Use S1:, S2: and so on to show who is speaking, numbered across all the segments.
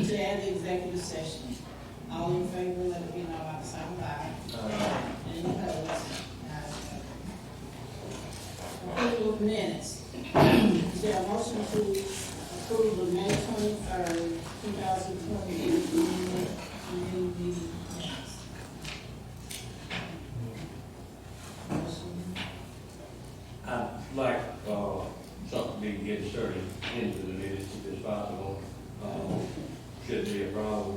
S1: to add the executive session. All in favor, let it be known by the sign of aye. Any opposed? Ayes have it. Approval of minutes. Is there a motion to approve the May 23rd, 2020 meeting minutes?
S2: I'd like, something to get inserted into the minutes if it's possible. Shouldn't be a problem,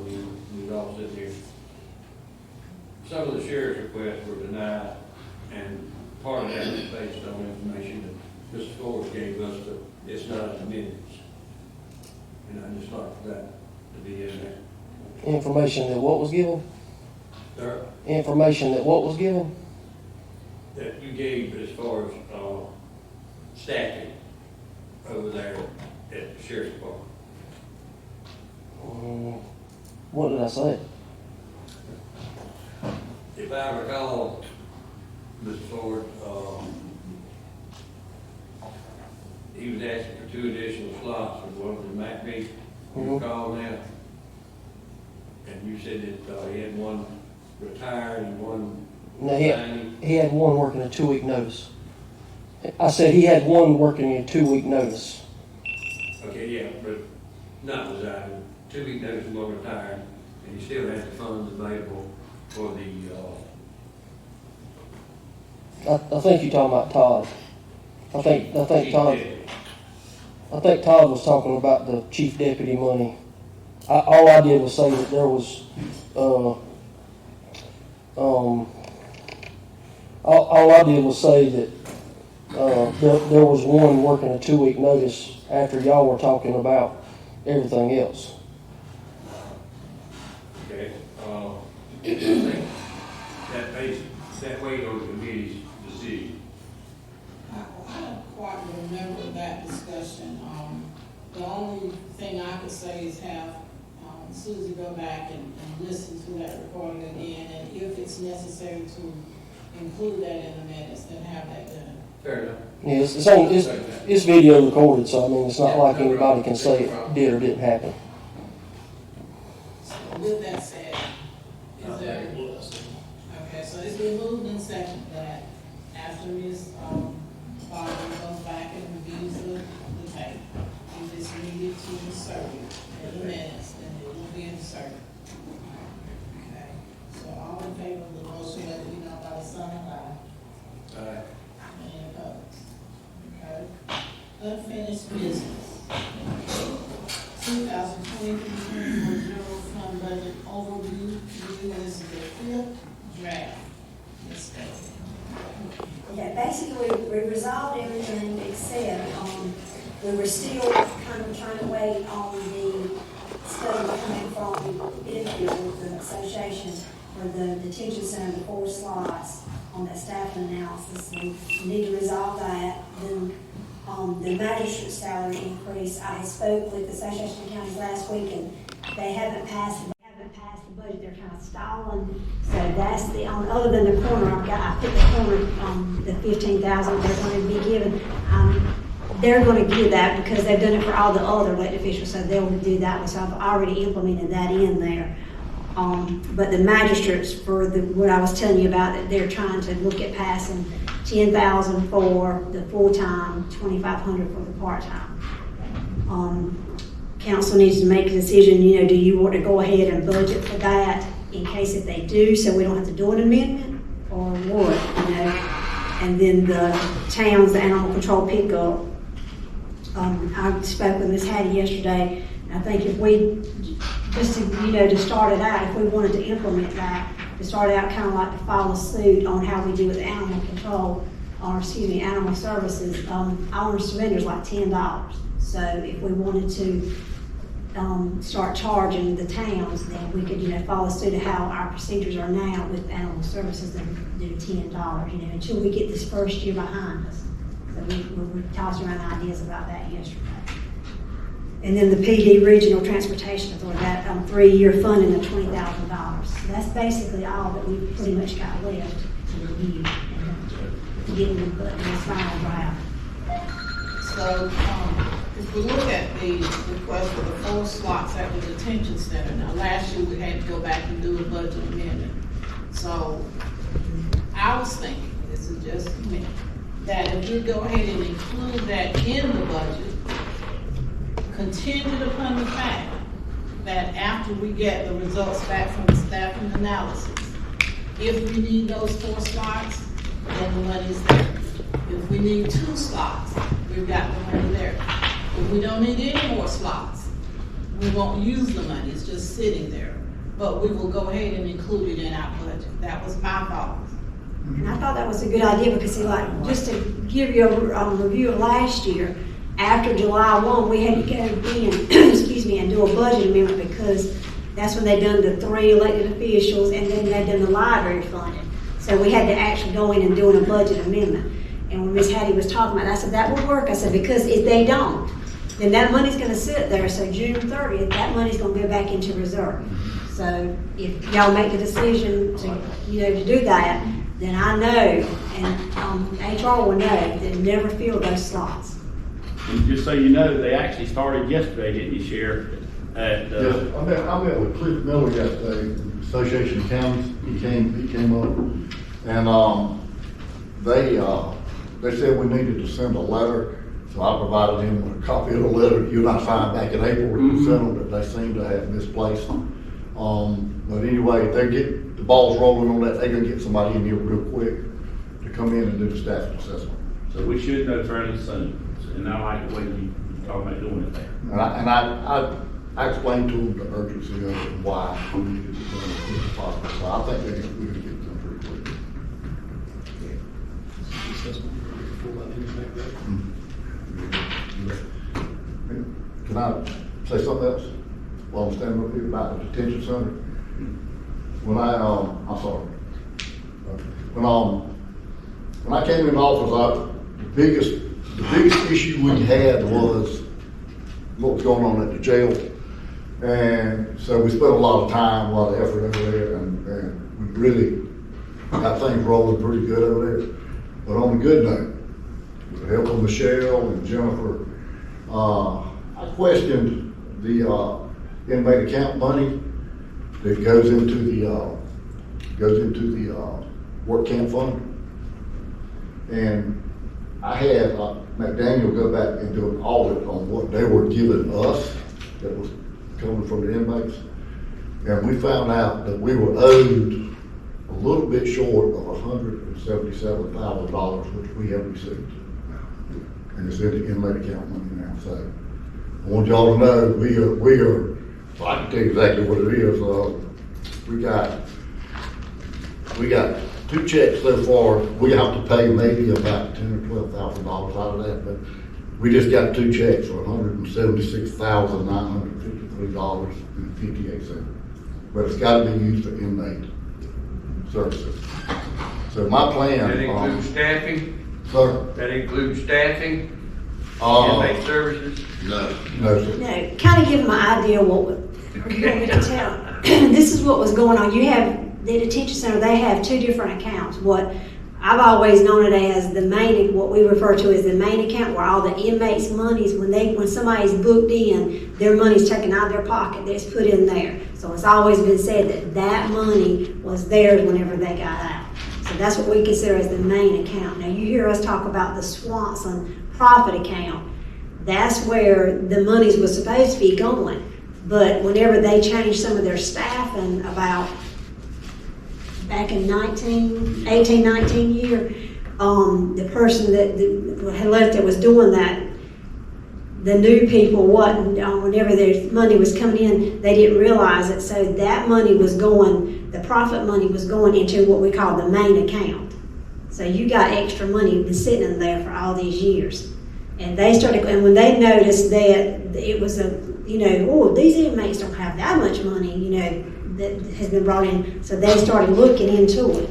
S2: we'd all sit here. Some of the sheriff's requests were denied, and part of that was based on information that Mr. Ford gave us, but it's not in the minutes. And I'd just like that to be in there.
S3: Information that what was given?
S2: Sir,
S3: Information that what was given?
S2: that you gave as far as, staffing over there at the sheriff's department.
S3: What did I say?
S2: If I recall, Mr. Ford, he was asking for 2 additional slots, and one was in McBee, you recall now? And you said that he had one retired and one
S3: No,
S2: resigning.
S3: he had one working a 2-week notice. I said he had one working a 2-week notice.
S2: Okay, yeah, but not resigning, 2-week notice and one retired, and you still have the funds available for the,
S3: I think you're talking about Todd. I think
S2: chief
S3: Todd.
S2: deputy.
S3: I think Todd was talking about the chief deputy money. All I did was say that there was, all I did was say that there was one working a 2-week notice after y'all were talking about everything else.
S2: Okay, I think that weight on the committee's decision.
S1: I don't quite remember that discussion. The only thing I could say is have Susie go back and listen to that recording again, and if it's necessary to include that in the minutes, then have that done.
S2: Fair enough.
S3: Yes, it's video recorded, so I mean, it's not like anybody can say it did or didn't happen.
S1: So with that said, is there? Okay, so it's been moved and seconded that after Ms. Barbara goes back and reviews the tape, if it's needed to insert it in the minutes, then it will be inserted. Okay, so all in favor of the motion, let it be known by the sign of aye. Any opposed? Okay. Unfinished business. 2023 general fund budget overview. This is the 5th draft. Let's go.
S4: Okay, basically, we resolved everything except, we were still kind of trying to wait on the study coming from Chesterfield, the association, for the detention center, the 4 slots on that staffing analysis. We need to resolve that. Then, the magistrate's salary increase, I spoke with the Association of Counties last week, and they haven't passed the budget. They're kind of stalling. So that's the only, other than the corner, I put the corner, the 15,000 they're going to be given. They're going to give that because they've done it for all the other elected officials, so they'll do that one. So I've already implemented that in there. But the magistrates, for what I was telling you about, that they're trying to look at passing 10,000 for the full-time, 2,500 for the part-time. Council needs to make a decision, do you want to go ahead and budget for that in case if they do, so we don't have to do an amendment, or what, And then the towns, the animal control pickup, I spoke with Ms. Hattie yesterday, and I think if we, just to, to start it out, if we wanted to implement that, to start out kind of like to follow suit on how we do with animal control, or animal services, our surrender's like $10. So if we wanted to start charging the towns, then we could, follow suit of how our procedures are now with animal services and do $10, until we get this first year behind us. So we tossed around ideas about that yesterday. And then the PD Regional Transportation Authority, that 3-year funding of $20,000. So that's basically all that we pretty much got left to review and to get in the final draft.
S1: So, if we look at the request for the 4 slots at the detention center, now last year we had to go back and do a budget amendment. So I was thinking, this is just me, that if we go ahead and include that in the budget, contingent upon the fact that after we get the results back from the staffing analysis, if we need those 4 slots, then the money's there. If we need 2 slots, we've got the money there. If we don't need any more slots, we won't use the money, it's just sitting there. But we will go ahead and include it in our budget. That was my thought.
S4: And I thought that was a good idea because, see, like, just to give you a review of last year, after July 1, we had to go in, excuse me, and do a budget amendment because that's when they done the 3 elected officials and then they done the library funding. So we had to actually go in and do a budget amendment. And when Ms. Hattie was talking about it, I said, that will work. I said, because if they don't, then that money's gonna sit there. So June 30th, that money's gonna go back into reserve. So if y'all make the decision to, to do that, then I know, and HR will know, that never fill those slots.
S5: And just so you know, they actually started yesterday, didn't you, Sheriff?
S6: Yes, I met with Cliff Miller yesterday, Association of Counties. He came up, and they said we needed to send a letter. So I provided him with a copy of the letter you and I signed back in April. We sent them that they seem to have misplaced. But anyway, if they get the balls rolling on that, they're gonna get somebody in here real quick to come in and do the staff assessment.
S5: So we should know fairly soon, and I like the way you talk about doing it there.
S6: And I explained to them the urgency of it and why we needed to do it as quick as possible. So I think we're gonna get them pretty quick. Can I say something else while I'm standing up here about the detention center? When I came in office, the biggest issue we had was what was going on at the jail. And so we spent a lot of time, a lot of effort over there, and we really got things rolling pretty good over there. But on a good note, with the help of Michelle and Jennifer, I questioned the inmate account money that goes into the work camp fund. And I had McDaniel go back and do an audit on what they were giving us that was coming from the inmates. And we found out that we were owed a little bit short of $177,000, which we have received. And it's in the inmate account money now. So I want y'all to know we are, so I can tell you exactly what it is. We got 2 checks so far. We have to pay maybe about $10,000 or $12,000 out of that, but we just got 2 checks for $176,953.58. But it's got to be used for inmate services. So my plan.
S2: That includes staffing?
S6: Sir?
S2: That includes staffing? Inmate services?
S6: No, sir.
S4: No, kind of give them an idea what you want me to tell. This is what was going on. You have the detention center, they have 2 different accounts. What I've always known it as the main, what we refer to as the main account, where all the inmates' monies, when somebody's booked in, their money's taken out of their pocket, that's put in there. So it's always been said that money was theirs whenever they got out. So that's what we consider as the main account. Now you hear us talk about the Swanson profit account. That's where the monies was supposed to be going. But whenever they changed some of their staffing about back in 19 year, the person that had left that was doing that, the new people wasn't, whenever their money was coming in, they didn't realize it. So that money was going, the profit money was going into what we call the main account. So you got extra money been sitting in there for all these years. And they started, and when they noticed that it was these inmates don't have that much money, that has been brought in. So they started looking into it.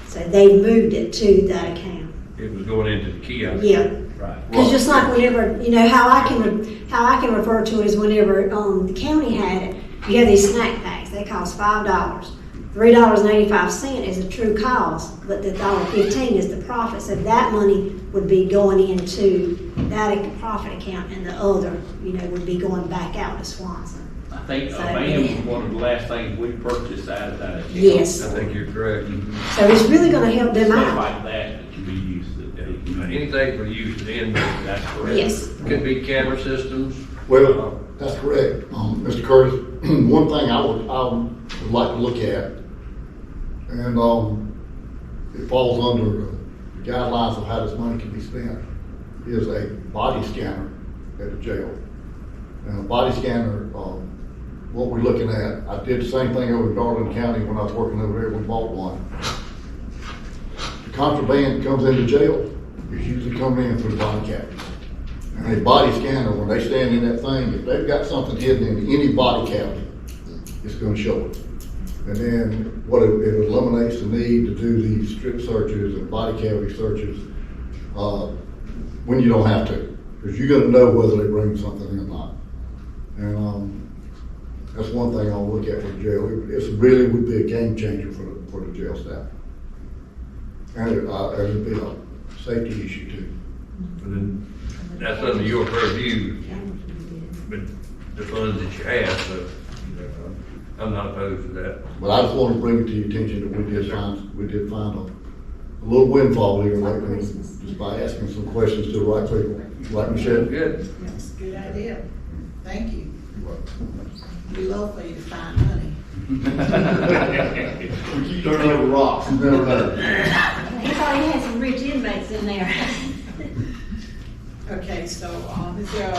S4: So they moved it to that account.
S2: It was going into the kiosk.
S4: Yeah.
S2: Right.
S4: Because just like whenever, how I can refer to it is whenever the county had it, you have these snack packs. They cost $5. $3.85 is the true cost, but the $1.15 is the profit. So that money would be going into that profit account, and the other, would be going back out to Swanson.
S5: I think a
S4: So,
S5: van was one of the last things we purchased out of that account.
S4: Yes.
S7: I think you're correct.
S4: So it's really gonna help them
S5: Stuff
S4: out.
S5: like that can be used,
S7: Anything for use in,
S5: that's correct.
S4: Yes.
S7: could be camera systems.
S6: Well, that's correct. Mr. Curtis, one thing I would like to look at, and, it falls under the guidelines of how this money can be spent, is a body scanner at the jail. And a body scanner, what we're looking at, I did the same thing over in Darling County when I was working over there, we bought one. The contraband comes into jail, it's usually coming in through body cavities. And a body scanner, when they stand in that thing, if they've got something hidden in any body cavity, it's gonna show it. And then what it eliminates the need to do these strip searches and body cavity searches, when you don't have to, because you're gonna know whether they bring something in or not. And, that's one thing I'll look at for the jail. It's really would be a game changer for the jail staff. And it'd be a safety issue too.
S7: And then that's under your purview, but the funds that you have, so, I'm not opposed to that.
S6: But I just want to bring it to your attention that we did find a little windfall here lately, just by asking some questions to the right people, like Michelle.
S7: Good.
S1: That's a good idea. Thank you. We love for you to find money.
S6: We keep turning over rocks, you never know.
S4: He thought he had some rich inmates in there.
S1: Okay, so, is there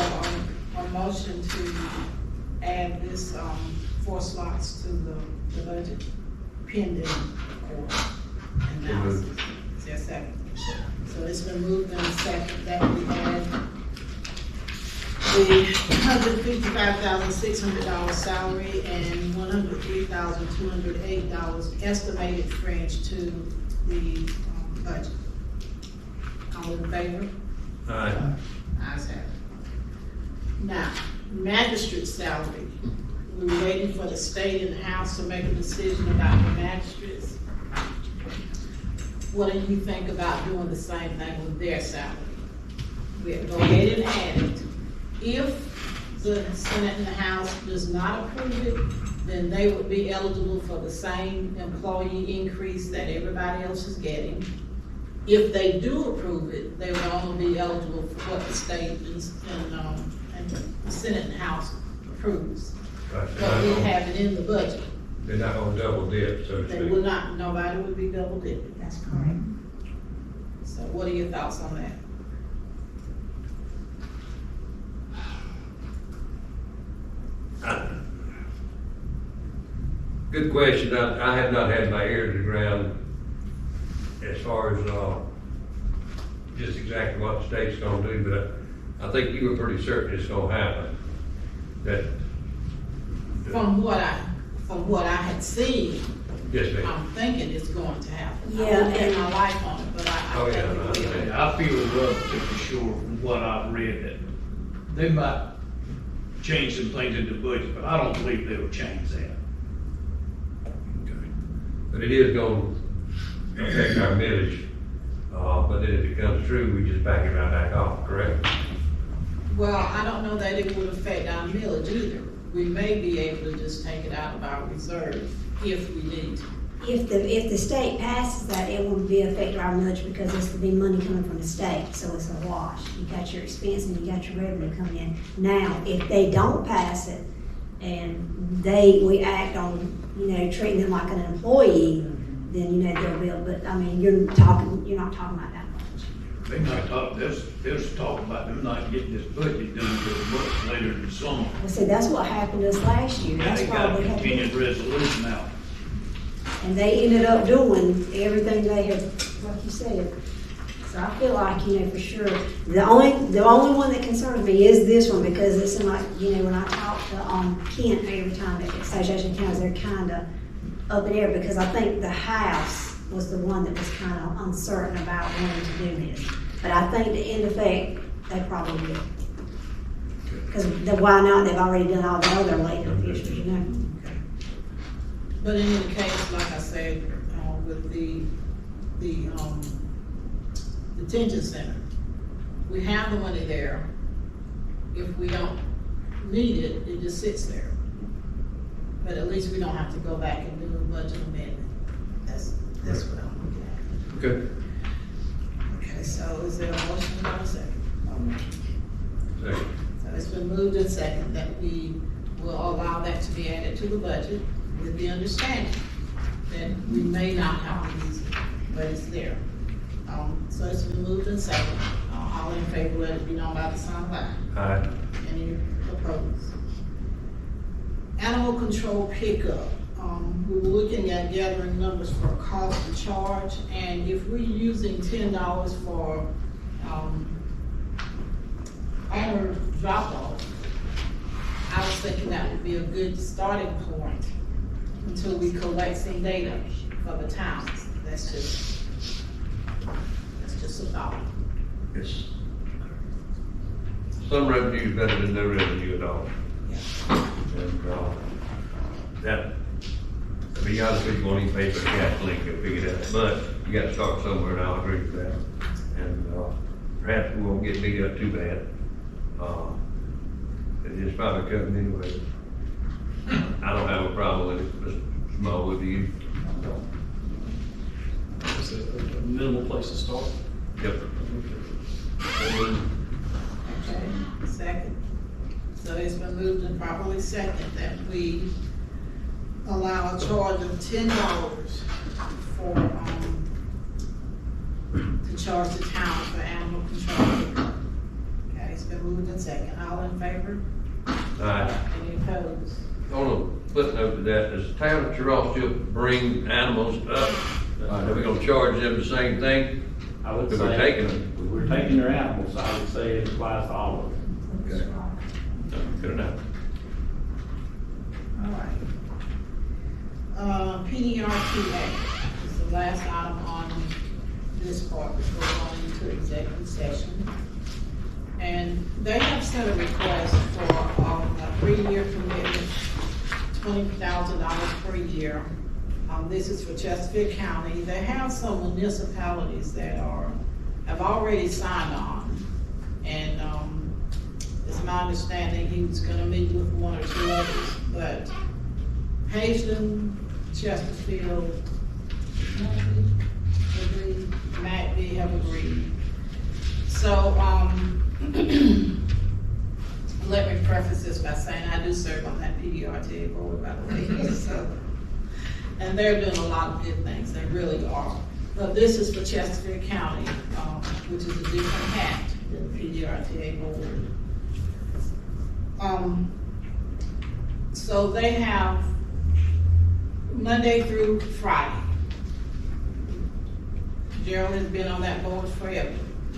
S1: a motion to add this, 4 slots to the budget pending court analysis? Is there a second? So it's been moved and second that we add the $155,600 salary and $103,208 estimated fringe to the budget. All in favor?
S7: All right.
S1: Ayes have it. Now, magistrate salary. We're waiting for the state and the House to make a decision about the magistrates. What do you think about doing the same thing with their salary? We'll go ahead and add it. If the Senate and the House does not approve it, then they would be eligible for the same employee increase that everybody else is getting. If they do approve it, they would only be eligible for what the state and the Senate and House approves.
S7: Right.
S1: But we have it in the budget.
S7: They're not gonna double dip, so to
S1: They
S7: speak.
S1: will not, nobody would be double dipping.
S4: That's correct.
S1: So what are your thoughts on that?
S7: Good question. I have not had my ear to the ground as far as, just exactly what the state's gonna do, but I think you were pretty certain it's gonna happen. That.
S1: From what I had seen,
S7: Yes, ma'am.
S1: I'm thinking it's going to happen.
S4: Yeah,
S1: I won't bet
S4: and-
S1: my life on it, but I
S7: Oh,
S1: think
S7: yeah,
S1: it
S7: I
S1: will.
S7: understand.
S8: I feel relatively sure from what I've read that they might change some things in the budget, but I don't believe they'll change that.
S7: Okay. But it is gonna affect our millage, but then if it comes true, we just back it right back off, correct?
S1: Well, I don't know that it would affect our millage either. We may be able to just take it out of our reserve if we need to.
S4: If the state passes that, it won't be affect our millage because it's be money coming from the state, so it's a wash. You got your expense and you got your revenue coming in. Now, if they don't pass it and we act on, treating them like an employee, then, they'll be able, but I mean, you're not talking about that much.
S8: They might talk, there's talk about them not getting this budget done until much later in the summer.
S4: Well, see, that's what happened to us last year.
S8: And
S4: That's
S8: they
S4: why
S8: got a
S4: we had to.
S8: continued resolution out.
S4: And they ended up doing everything they had, like you said. So I feel like, for sure, the only one that concerns me is this one, because it seemed like, when I talk to, Kent every time at Association of Counties, they're kinda up in the air, because I think the House was the one that was kinda uncertain about wanting to do this. But I think the end effect, they probably will. Cause why not? They've already done all the other elected officials,
S1: But in any case, like I said, with the detention center, we have the money there. If we don't need it, it just sits there. But at least we don't have to go back and do a budget amendment. That's what I'm looking
S7: Okay.
S1: at. Okay, so is there a motion and a second?
S7: Second.
S1: So it's been moved and second that we will allow that to be added to the budget with the understanding that we may not have to use it, but it's there. So it's been moved and second. All in favor, let it be known by the sign of aye.
S7: Aye.
S1: Any opposed? Animal control pickup. We were looking at gathering numbers for cost to charge, and if we're using $10 for, owner drop off, I was thinking that would be a good starting point until we collect some data for the towns. That's just a thought.
S7: It's, some revenue is better than no revenue at all.
S1: Yeah.
S7: And, that, to be honest with you, won't even pay for gasoline, you'll figure that, but you gotta start somewhere, and I'll agree with that. And, perhaps we won't get beat up too bad. It's probably coming anyway. I don't have a problem with it, Mr. Small, with you.
S9: It's a minimal place to start.
S7: Yep.
S1: Okay, second. So it's been moved and properly second that we allow a charge of $10 for, to charge the town for animal control. Okay, it's been moved and second. All in favor? Any opposed?
S7: On a footnote to that, does the town of Cheraw still bring animals up? Are we gonna charge them the same thing?
S5: I would
S7: If we're
S5: say,
S7: taking them.
S5: if we're taking their animals, I would say it applies to all of them.
S7: Okay. Good enough.
S1: All right. PDRTA is the last item on this part before going into executive session. And they have sent a request for a 3-year commitment, $20,000 per year. This is for Chesterfield County. They have some municipalities that have already signed on. And it's my understanding he was gonna meet with 1 or 2 others, but Hazen, Chesterfield, Macby have agreed. So, let me preface this by saying I do serve on that PDRTA board, by the way, so. And they're doing a lot of good things, they really are. But this is for Chesterfield County, which is a different hat than the PDRTA board. So they have Monday through Friday. Gerald has been on that board forever.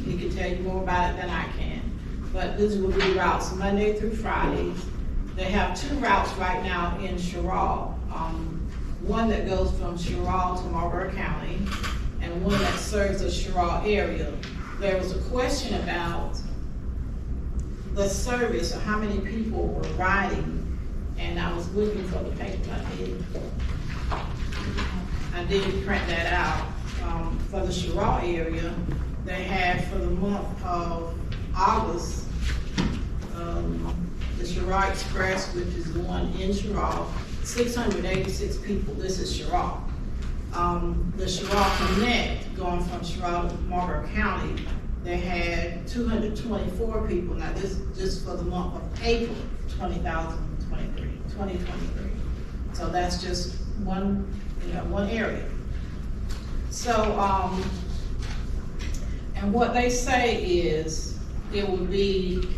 S1: He can tell you more about it than I can. But this will be routes Monday through Fridays. They have 2 routes right now in Cheraw. One that goes from Cheraw to Marlboro County, and one that serves the Cheraw area. There was a question about the service, or how many people were riding, and I was looking for the paper I did print that out. For the Cheraw area, they had for the month of August, the Cheraw Express, which is the one in Cheraw, 686 people. This is Cheraw. The Cheraw Connect, going from Cheraw to Marlboro County, they had 224 people. Now this just for the month of April 2023. So that's just one area. So, and what they say is it would be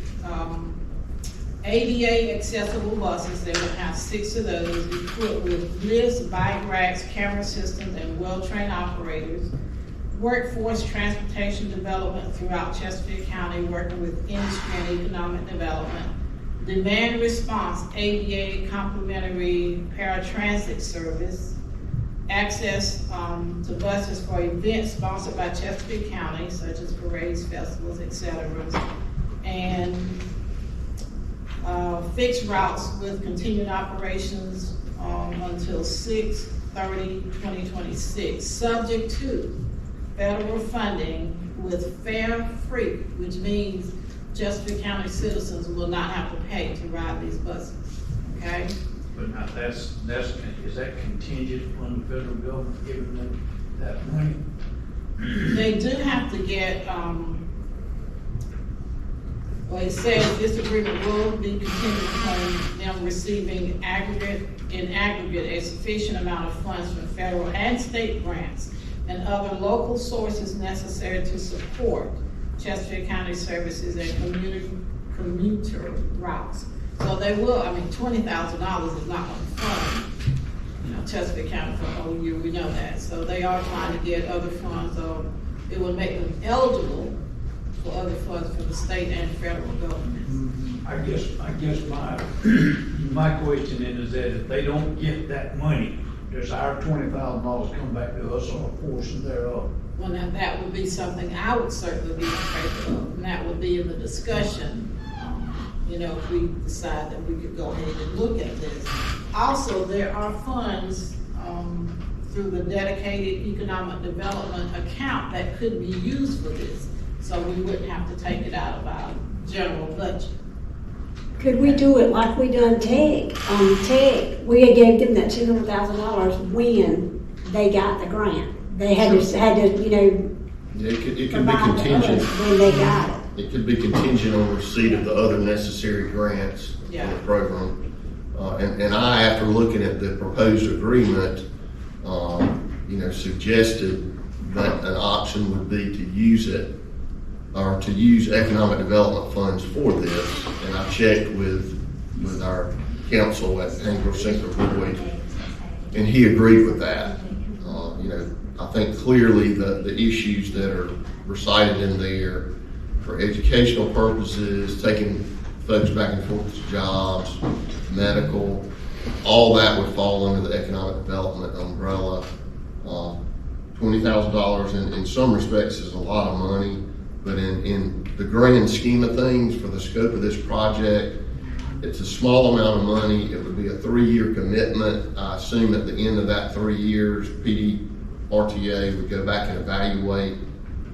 S1: ADA accessible buses. They would have 6 of those equipped with lifts, bike racks, camera systems, and well-trained operators. Workforce transportation development throughout Chesterfield County, working with industry and economic development. Demand response, ADA complimentary paratransit service. Access to buses for events sponsored by Chesterfield County, such as parades, festivals, etc. And fixed routes with continued operations until 6/30/2026, subject to federal funding with fare free, which means Chesterfield County citizens will not have to pay to ride these buses, okay?
S8: But now is that contingent upon the federal government giving them that money?
S1: They do have to get, well, it says this agreement will be contingent upon them receiving in aggregate, a sufficient amount of funds from federal and state grants and other local sources necessary to support Chesterfield County services and commuter routes. So they will, I mean, $20,000 is not going to fund, Chesterfield County for a whole year, we know that. So they are trying to get other funds, or it will make them eligible for other funds from the state and federal government.
S8: I guess my question is that if they don't get that money, does our $20,000 come back to us or a portion thereof?
S1: Well, now that would be something I would certainly be in favor of, and that would be in the discussion, if we decide that we could go ahead and look at this. Also, there are funds, through the dedicated economic development account that could be used for this. So we wouldn't have to take it out of our general budget.
S4: Could we do it like we done Tech? Tech, we had gave them that $200,000 when they got the grant. They had to,
S10: Yeah, it could be
S4: provide
S10: contingent.
S4: us when they got it.
S10: It could be contingent on receipt of the other necessary grants for
S1: Yeah.
S10: the program. And I, after looking at the proposed agreement, suggested that an option would be to use it, or to use economic development funds for this. And I checked with our counsel at Anglo Sinclair Boyd, and he agreed with that. I think clearly the issues that are recited in there for educational purposes, taking folks back and forth to jobs, medical, all that would fall under the economic development umbrella. $20,000 in some respects is a lot of money, but in the grand scheme of things, for the scope of this project, it's a small amount of money. It would be a 3-year commitment. I assume at the end of that 3 years, PDRTA would go back and evaluate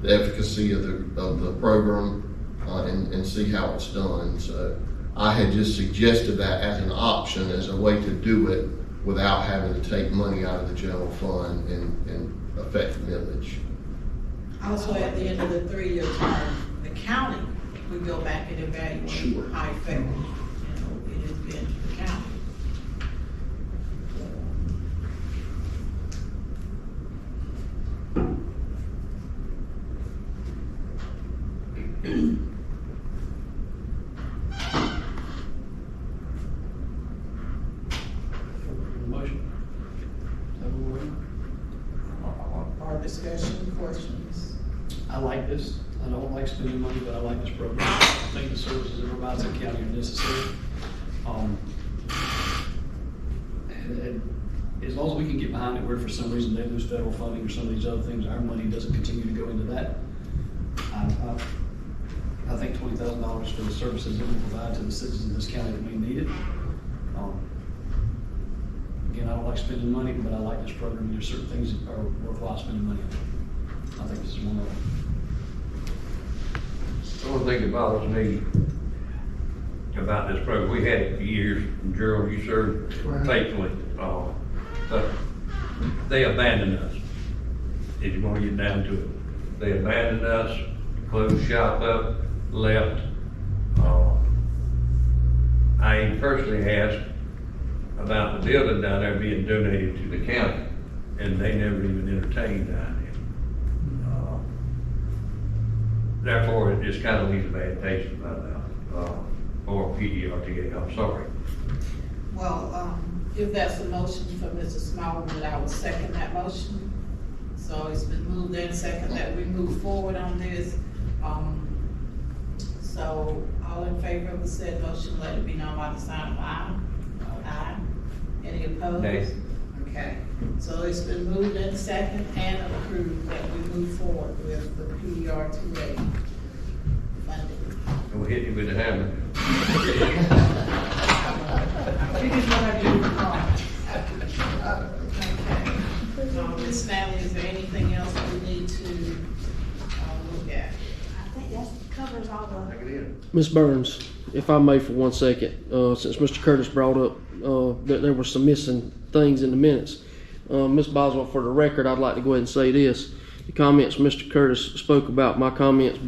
S10: the efficacy of the program and see how it's done. So I had just suggested that as an option, as a way to do it without having to take money out of the general fund and affect the millage.
S1: Also, at the end of the 3-year term, the county would go back and evaluate
S10: Sure.
S1: how effective, it has been for the county.
S9: Motion. Is that what we're doing?
S1: Our discussion, questions.
S9: I like this. I don't like spending money, but I like this program. I think the services it provides the county are necessary. And as long as we can get behind it, where for some reason they lose federal funding or some of these other things, our money doesn't continue to go into that. I think $20,000 for the services that we provide to the citizens of this county that may need it. Again, I don't like spending money, but I like this program. There's certain things that are worthwhile spending money on. I think this is one of them.
S7: The only thing that bothers me about this program, we had it for years, and Gerald, you served faithfully, but they abandoned us, if you want to get down to it. They abandoned us, closed shop up, left. I personally asked about the building down there being donated to the county, and they never even entertained that. Therefore, it just kind of leaves a bad taste in my mouth, for PDRTA, I'm sorry.
S1: Well, if that's the motion for Mr. Smallwood, I would second that motion. So it's been moved and second that we move forward on this. So all in favor of the said motion, let it be known by the sign of aye. Aye. Any opposed?
S7: Nay.
S1: Okay, so it's been moved and second and approved that we move forward with the PDRTA funding.
S7: And we'll hit you with the hammer.
S1: Figures what I do.
S3: Ms. Burns, if I may for 1 second, since Mr. Curtis brought up that there were some missing things in the minutes. Ms. Boswell, for the record, I'd like to go ahead and say this. The comments Mr. Curtis spoke about, my comments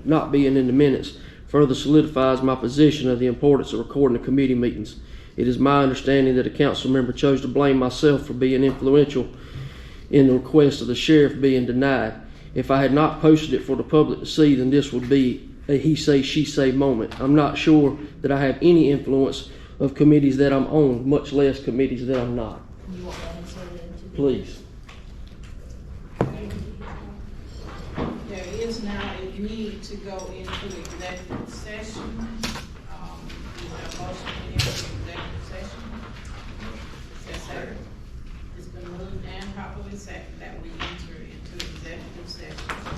S3: not being in the minutes, further solidifies my position of the importance of recording the committee meetings. It is my understanding that a council member chose to blame myself for being influential in the request of the sheriff being denied. If I had not posted it for the public to see, then this would be a he say, she say moment. I'm not sure that I have any influence of committees that I'm on, much less committees that I'm not.
S1: You want to answer that?
S3: Please.
S1: There is now a need to go into executive session. Is there a motion to enter executive session? Yes, sir. It's been moved and properly seconded that we enter into executive session.